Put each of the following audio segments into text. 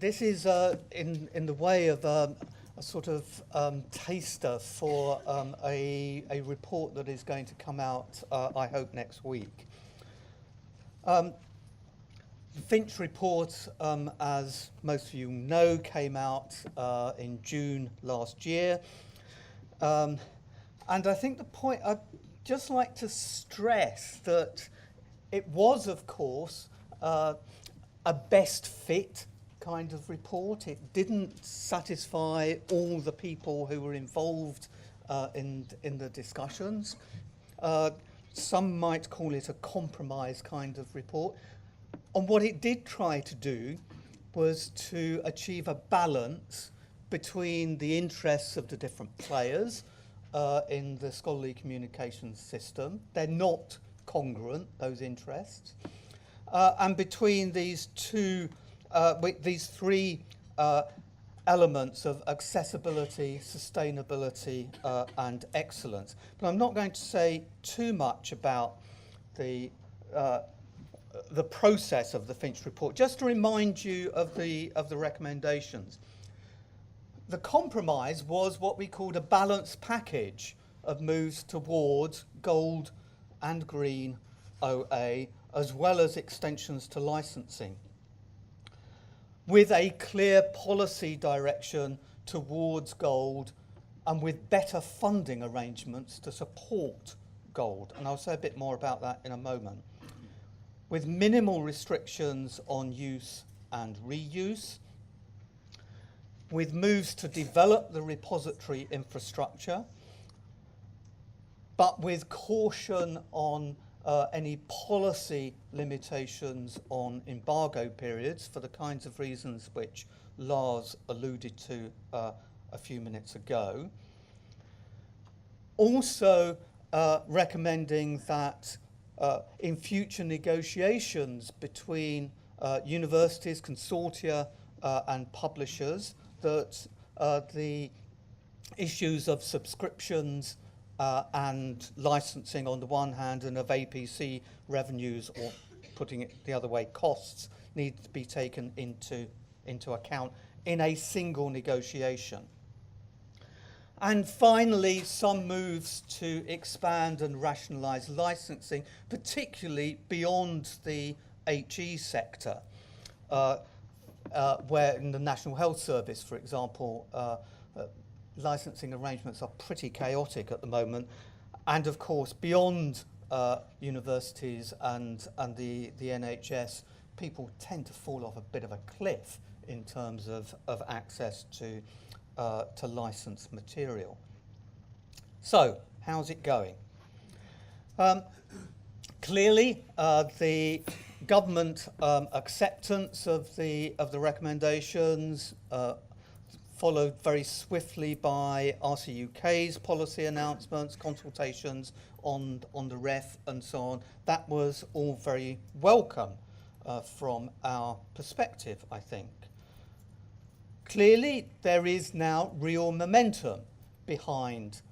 This is in the way of a sort of taster for a report that is going to come out, I hope, next week. The Finch Report, as most of you know, came out in June last year. And I think the point, I'd just like to stress that it was, of course, a best fit kind of report. It didn't satisfy all the people who were involved in the discussions. Some might call it a compromise kind of report. And what it did try to do was to achieve a balance between the interests of the different players in the scholarly communications system. They're not congruent, those interests. And between these three elements of accessibility, sustainability, and excellence. But I'm not going to say too much about the process of the Finch Report. Just to remind you of the recommendations. The compromise was what we called a balanced package of moves towards gold and green OA, as well as extensions to licensing, with a clear policy direction towards gold and with better funding arrangements to support gold. And I'll say a bit more about that in a moment. With minimal restrictions on use and reuse, with moves to develop the repository infrastructure, but with caution on any policy limitations on embargo periods for the kinds of reasons which Lars alluded to a few minutes ago. Also recommending that in future negotiations between universities, consortia and publishers, that the issues of subscriptions and licensing on the one hand and of APC revenues, or putting it the other way, costs, need to be taken into account in a single negotiation. And finally, some moves to expand and rationalise licensing, particularly beyond the HE sector, where in the National Health Service, for example, licensing arrangements are pretty chaotic at the moment. And of course, beyond universities and the NHS, people tend to fall off a bit of a cliff in terms of access to licensed material. So, how's it going? Clearly, the government acceptance of the recommendations followed very swiftly by RCUK's policy announcements, consultations on the ref and so on. That was all very welcome from our perspective, I think. Clearly, there is now real momentum behind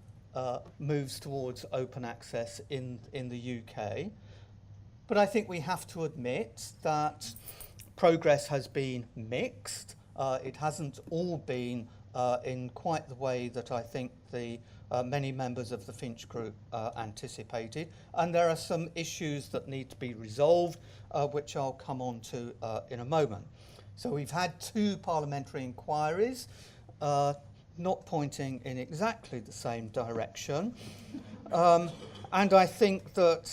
moves towards open access in the UK. But I think we have to admit that progress has been mixed. It hasn't all been in quite the way that I think the many members of the Finch Group anticipated. And there are some issues that need to be resolved, which I'll come on to in a moment. So we've had 2 parliamentary inquiries, not pointing in exactly the same direction. And I think that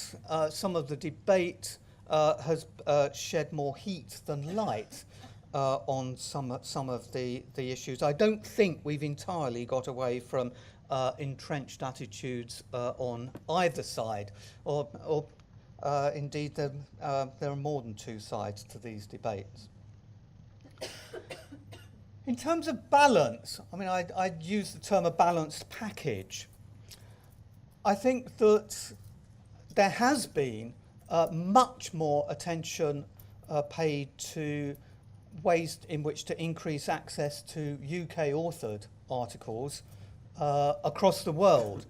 some of the debate has shed more heat than light on some of the issues. I don't think we've entirely got away from entrenched attitudes on either side, or indeed there are more than 2 sides to these debates. In terms of balance, I mean, I'd use the term a balanced package. I think that there has been much more attention paid to ways in which to increase access to UK authored articles across the world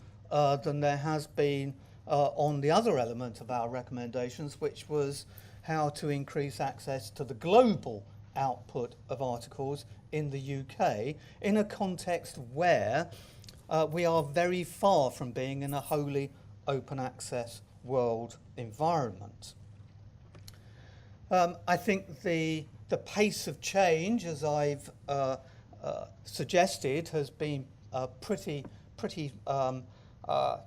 than there has been on the other element of our recommendations, which was how to increase access to the global output of articles in the UK in a context where we are very far from being in a wholly open access world environment. I think the pace of change, as I've suggested, has been pretty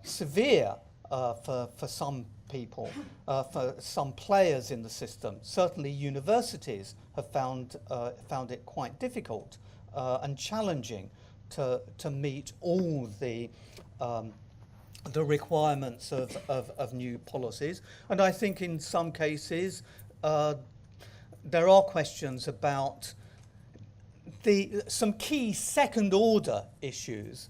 severe for some people, for some players in the system. Certainly universities have found it quite difficult and challenging to meet all the requirements of new policies. And I think in some cases there are questions about some key second order issues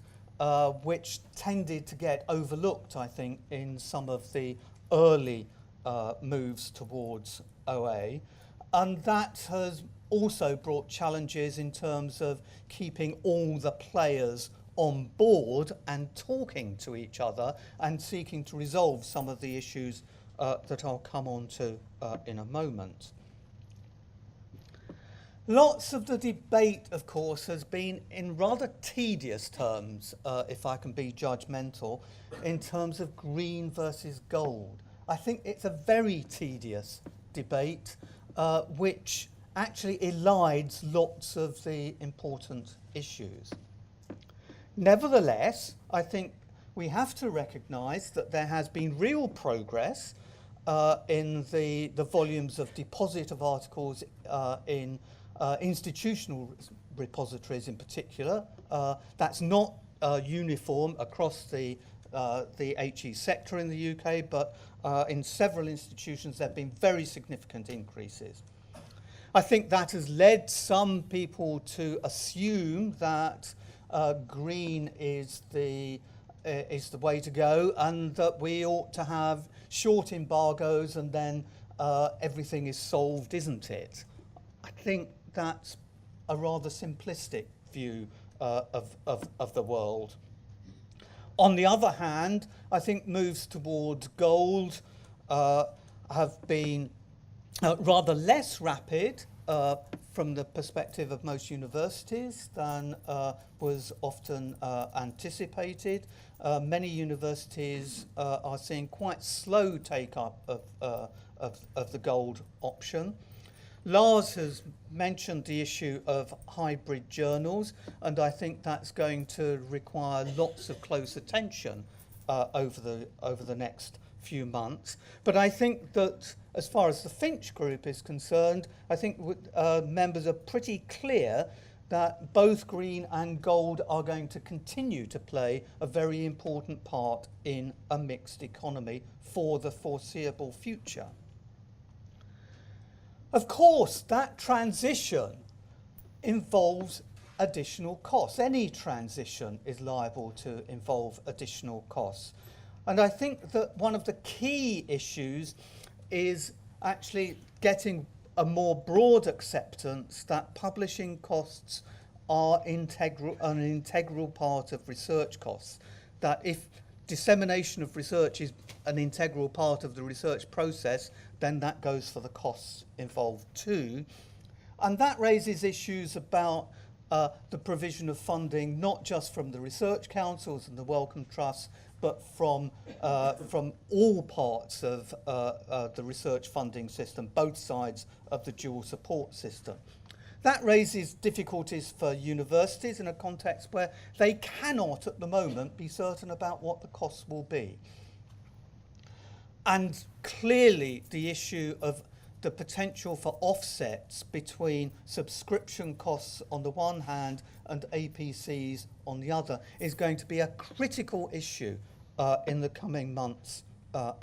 which tended to get overlooked, I think, in some of the early moves towards OA. And that has also brought challenges in terms of keeping all the players on board and talking to each other and seeking to resolve some of the issues that I'll come on to in a moment. Lots of the debate, of course, has been in rather tedious terms, if I can be judgmental, in terms of green versus gold. I think it's a very tedious debate, which actually elides lots of the important issues. Nevertheless, I think we have to recognise that there has been real progress in the volumes of deposit of articles in institutional repositories in particular. That's not uniform across the HE sector in the UK, but in several institutions there have been very significant increases. I think that has led some people to assume that green is the way to go, and that we ought to have short embargoes and then everything is solved, isn't it? I think that's a rather simplistic view of the world. On the other hand, I think moves towards gold have been rather less rapid from the perspective of most universities than was often anticipated. Many universities are seeing quite slow take-up of the gold option. Lars has mentioned the issue of hybrid journals, and I think that's going to require lots of close attention over the next few months. But I think that as far as the Finch group is concerned, I think members are pretty clear that both green and gold are going to continue to play a very important part in a mixed economy for the foreseeable future. Of course, that transition involves additional costs. Any transition is liable to involve additional costs. And I think that one of the key issues is actually getting a more broad acceptance that publishing costs are an integral part of research costs. That if dissemination of research is an integral part of the research process, then that goes for the costs involved too. And that raises issues about the provision of funding, not just from the research councils and the Wellcome Trusts, but from all parts of the research funding system, both sides of the dual support system. That raises difficulties for universities in a context where they cannot at the moment be certain about what the costs will be. And clearly the issue of the potential for offsets between subscription costs on the one hand and APCs on the other is going to be a critical issue in the coming months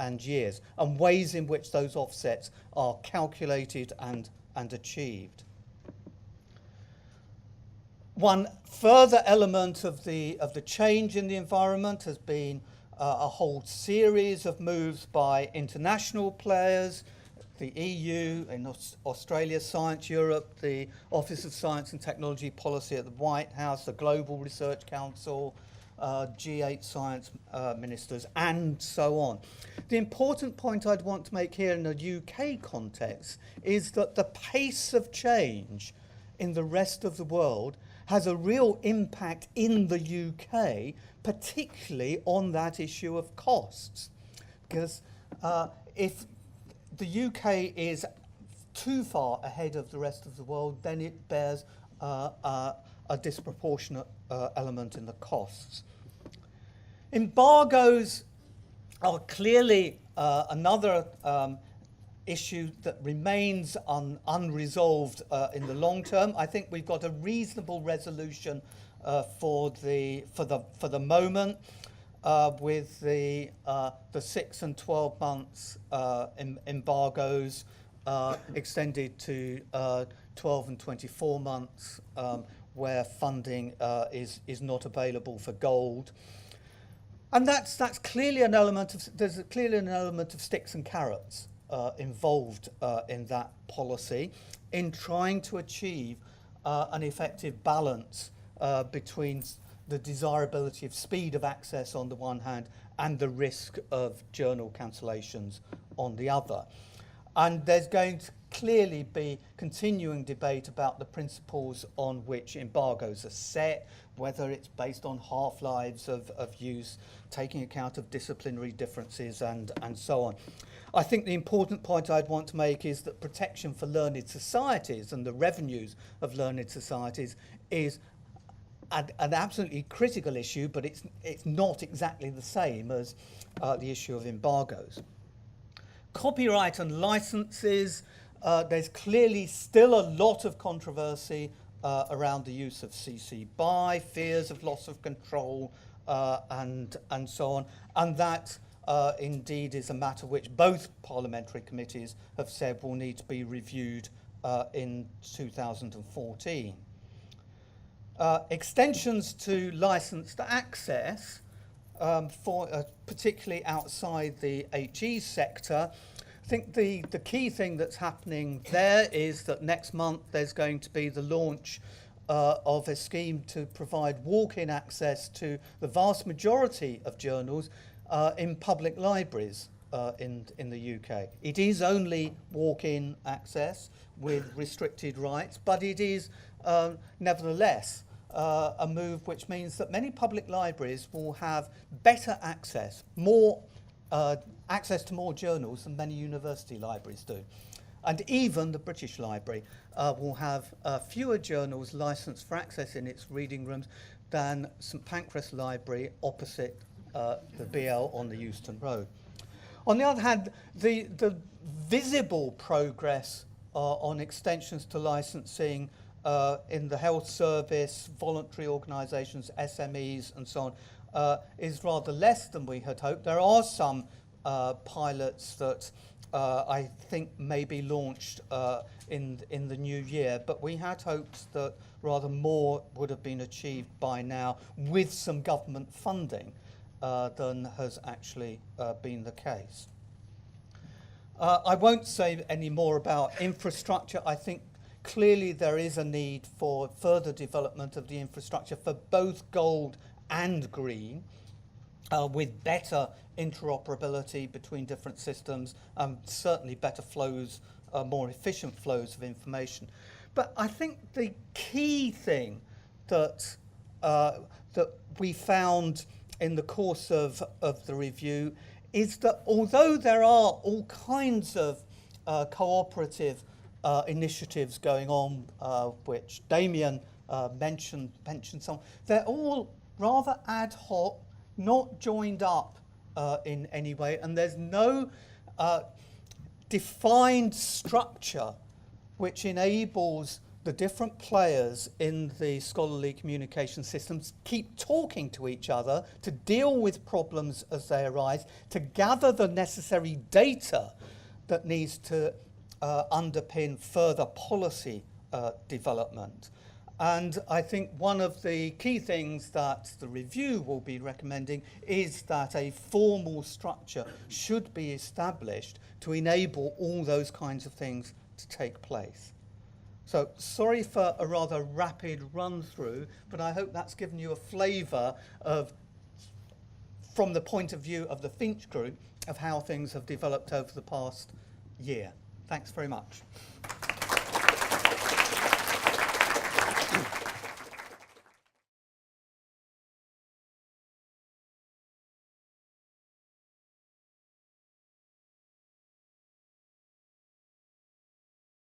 and years, and ways in which those offsets are calculated and achieved. One further element of the change in the environment has been a whole series of moves by international players, the EU, in Australia, Science Europe, the Office of Science and Technology Policy at the White House, the Global Research Council, G8 science ministers, and so on. The important point I'd want to make here in a UK context is that the pace of change in the rest of the world has a real impact in the UK, particularly on that issue of costs. Because if the UK is too far ahead of the rest of the world, then it bears a disproportionate element in the costs. Embargoes are clearly another issue that remains unresolved in the long term. I think we've got a reasonable resolution for the moment, with the 6 and 12 months embargoes extended to 12 and 24 months, where funding is not available for gold. And that's clearly an element of, there's clearly an element of sticks and carrots involved in that policy, in trying to achieve an effective balance between the desirability of speed of access on the one hand and the risk of journal cancellations on the other. And there's going to clearly be continuing debate about the principles on which embargoes are set, whether it's based on half-lives of use, taking account of disciplinary differences, and so on. I think the important point I'd want to make is that protection for learned societies and the revenues of learned societies is an absolutely critical issue, but it's not exactly the same as the issue of embargoes. Copyright and licenses, there's clearly still a lot of controversy around the use of CC BY, fears of loss of control, and so on, and that indeed is a matter which both parliamentary committees have said will need to be reviewed in 2014. Extensions to licensed access, particularly outside the HE sector. I think the key thing that's happening there is that next month there's going to be the launch of a scheme to provide walk-in access to the vast majority of journals in public libraries in the UK. It is only walk-in access with restricted rights, but it is nevertheless a move which means that many public libraries will have better access, more access to more journals than many university libraries do. And even the British Library will have fewer journals licensed for access in its reading rooms than St Pancras Library opposite the BL on the Euston Road. On the other hand, the visible progress on extensions to licensing in the health service, voluntary organisations, SMEs and so on is rather less than we had hoped. There are some pilots that I think may be launched in the new year, but we had hoped that rather more would have been achieved by now with some government funding than has actually been the case. I won't say any more about infrastructure. I think clearly there is a need for further development of the infrastructure for both gold and green, with better interoperability between different systems, certainly better flows, more efficient flows of information. But I think the key thing that we found in the course of the review is that although there are all kinds of cooperative initiatives going on, which Damien mentioned some, they're all rather ad hoc, not joined up in any way, and there's no defined structure which enables the different players in the scholarly communication systems keep talking to each other, to deal with problems as they arise, to gather the necessary data that needs to underpin further policy development. And I think one of the key things that the review will be recommending is that a formal structure should be established to enable all those kinds of things to take place. So sorry for a rather rapid run through, but I hope that's given you a flavour of from the point of view of the Finch Group, of how things have developed over the past year. Thanks very much.